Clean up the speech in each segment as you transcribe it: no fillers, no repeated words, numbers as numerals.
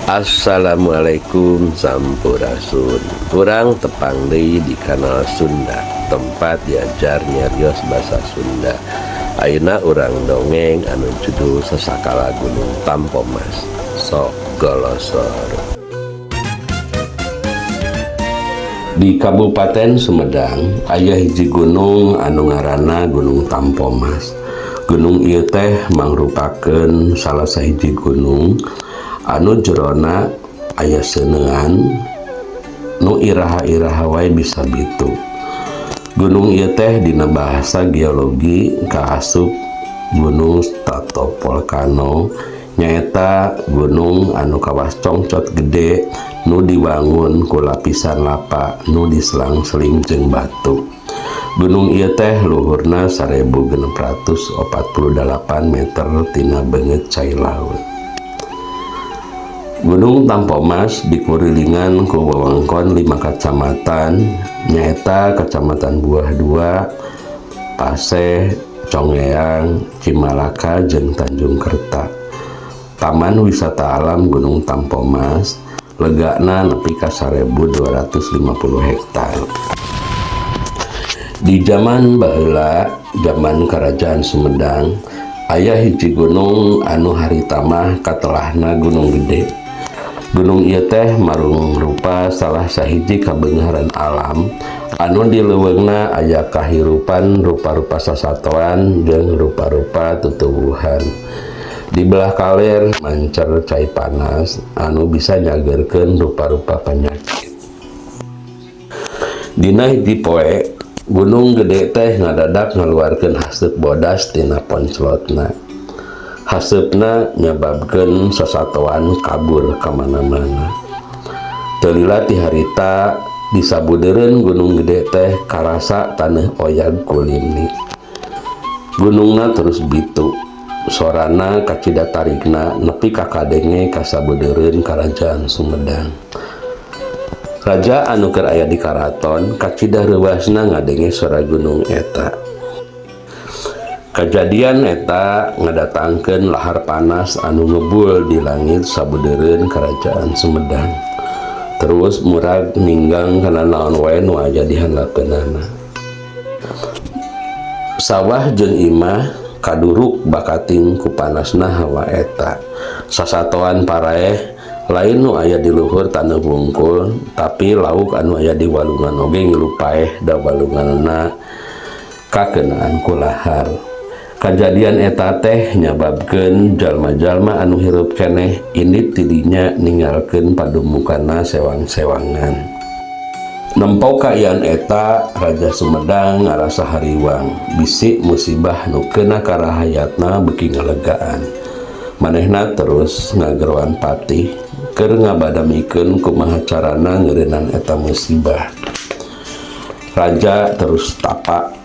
Assalamualaikum Sampurasun. Kurang tepang deui di kanal Sunda, tempat diajar nyarios basa Sunda. Ayeuna urang dongeng anu judul Sasakala Gunung Tampomas. Sok golosor. Di Kabupaten Sumedang aya hiji gunung anu ngaranna Gunung Tampomas. Gunung ieu teh mangrupakeun salah sahiji gunung anu jerona aya seuneuan nu iraha-iraha wae bisa bitu. Gunung ieu teh dina bahasa geologi kaasup gunung stratopolkano, nyaeta gunung anu kawas congcot gede nu dibangun ku lapisan lapa nu diselang-seling jeung batu. Gunung ieu teh luhurna 1648 meter tina beungeut cai laut. Gunung Tampomas dikurilingan ku wewengkon 5 kacamatan, nyaeta Kacamatan Buah II, Paseh, Congeang, Cimalaka, jeung Tanjung Kerta. Taman Wisata Alam Gunung Tampomas legana nepi ka 1250 hektar. Di zaman baheula, zaman Kerajaan Sumedang, aya hiji gunung anu haritamah katelahna Gunung Gede. Gunung ieu teh marungrupa salah sahiji kabeungaran alam anu di leuweungna aya kahirupan rupa-rupa sasatoan jeung rupa-rupa tutuwuhan. Di belah kaler mancer cai panas anu bisa nyageurkeun rupa-rupa panyakit. Dina hiji poe Gunung Gede teh ngadadak ngaluarkeun haseup bodas tina ponclotna. Haseupna nyababkeun sasatoan kabur ka mana-mana. Teu lila ti harita disabudeureun Gunung Gede teh karasa taneuh oyag ku lini. Gunungna terus bitu. Sorana kacida tarikna nepi ka kadenge kasabudeureun Karajaan Sumedang. Raja anu keur aya di karaton kacida reuwasna ngadenge sora gunung eta. Kajadian eta ngadatangkeun lahar panas anu ngebul di langit sabudeureun Karajaan Sumedang. Terus murag ninggang kana naon wae nu aya di handapkeunana. Sawah jeung imah kaduruk bakating ku panasna hawa eta. Sasatoan paraeh lain nu aya di luhur taneuh wungkul, tapi lauk anu aya di walungan oge ngilu paeh da walunganna kakeunaan ku lahar. Kajadian eta teh nyababkeun jalma-jalma anu hirup keneh indit ti dinya ninggalkeun padumukanna sewang-sewangan. Nempo kaayaan eta Raja Sumedang ngarasa hariwang, bisi musibah nu keuna ka rahayatna beuki ngalegaan. Manehna terus ngageroan patih keur ngabadamikeun kumaha carana ngeureunnan eta musibah. Raja terus tapak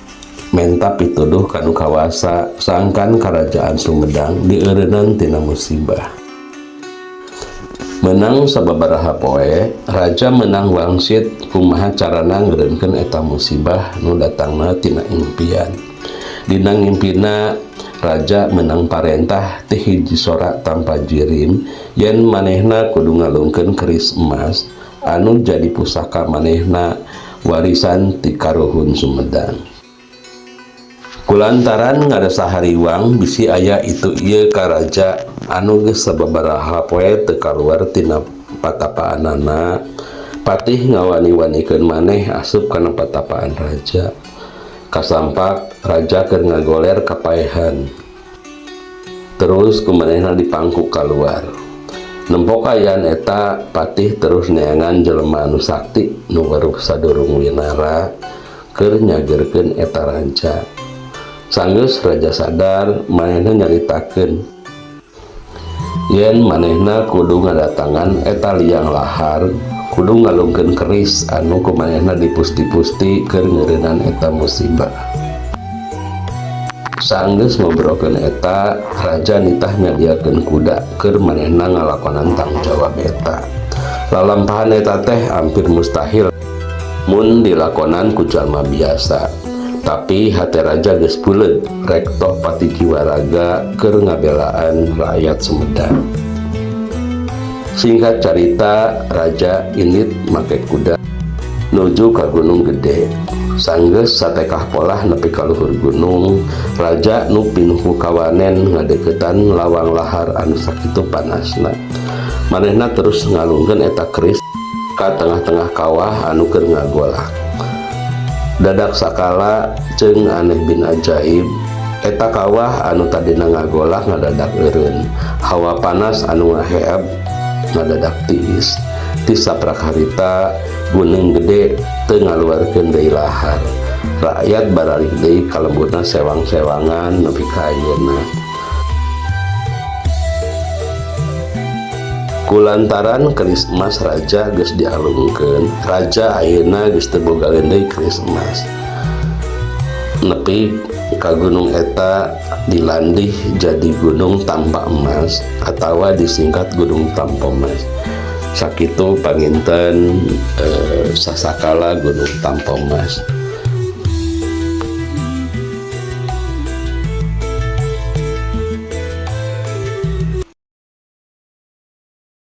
menta pituduh kanu kawasa sangkan Karajaan Sumedang dieureunnan tina musibah. Menang sababaraha poe, raja menang wangsit kumaha carana ngeureunkeun eta musibah nu datangna tina impian. Dina ngimpina raja menang parentah ti hiji sorak tanpa jirim yen manehna kudu ngalungkeun keris emas anu jadi pusaka manehna warisan ti karuhun Sumedang. Kulantaran ngarasa hariwang bisi aya itu ieu ka raja anu geus sababaraha poe teu kaluar tina patapaanana, patih ngawani-wanikeun maneh asup kana patapaan raja. Kasampak raja keur ngagoler kapaehan. Terus kumanehna dipangku kaluar. Nempo kaayaan eta patih terus neangan jelema anu sakti nu weruh sadurung winara keur nyageurkeun eta raja. Sanggeus raja sadar, manehna nyaritakeun yen manehna kudu ngadatangan eta liang lahar, kudu ngalungkeun keris anu ku manehna dipusti-pusti keur ngeureunnan eta musibah. Sanggeus ngobrolkeun eta, raja nitah nyadiakeun kuda keur manehna ngalakonan tanggung jawab eta. Lalampahan eta teh hampir mustahil mun dilakonan ku jalma biasa. Tapi hati raja geus puleud rek tok pati jiwa raga keur ngabelaan rakyat Sumedang. Singkat cerita, Raja Indit make kuda nuju ke Gunung Gede. Sanggeus satekah polah nepi ka luhur gunung, raja nu pinuh ku kawanen ngadeukeutan lawang lahar anu sakitu panasna. Manehna terus ngalungkeun eta keris ka tengah-tengah kawah anu keur ngagolak. Dadak sakala ceung aneh bin ajaib, eta kawah anu tadina ngagolak ngadadak eureun. Hawa panas anu ngaheab ngadadak tiis. Ti saprak harita Gunung Gede teu ngaluarkeun deui lahar. Rakyat baralik deui kalembutna sewang-sewangan nepi ka ayeuna. Kulantaran keris emas raja geus dialungkeun, raja ayeuna geus teu boga deui keris emas. Nepi ka gunung eta dilandih jadi Gunung Tanpa Emas atawa disingkat Gunung Tampomas. Sakitu panginten sasakala Gunung Tampomas.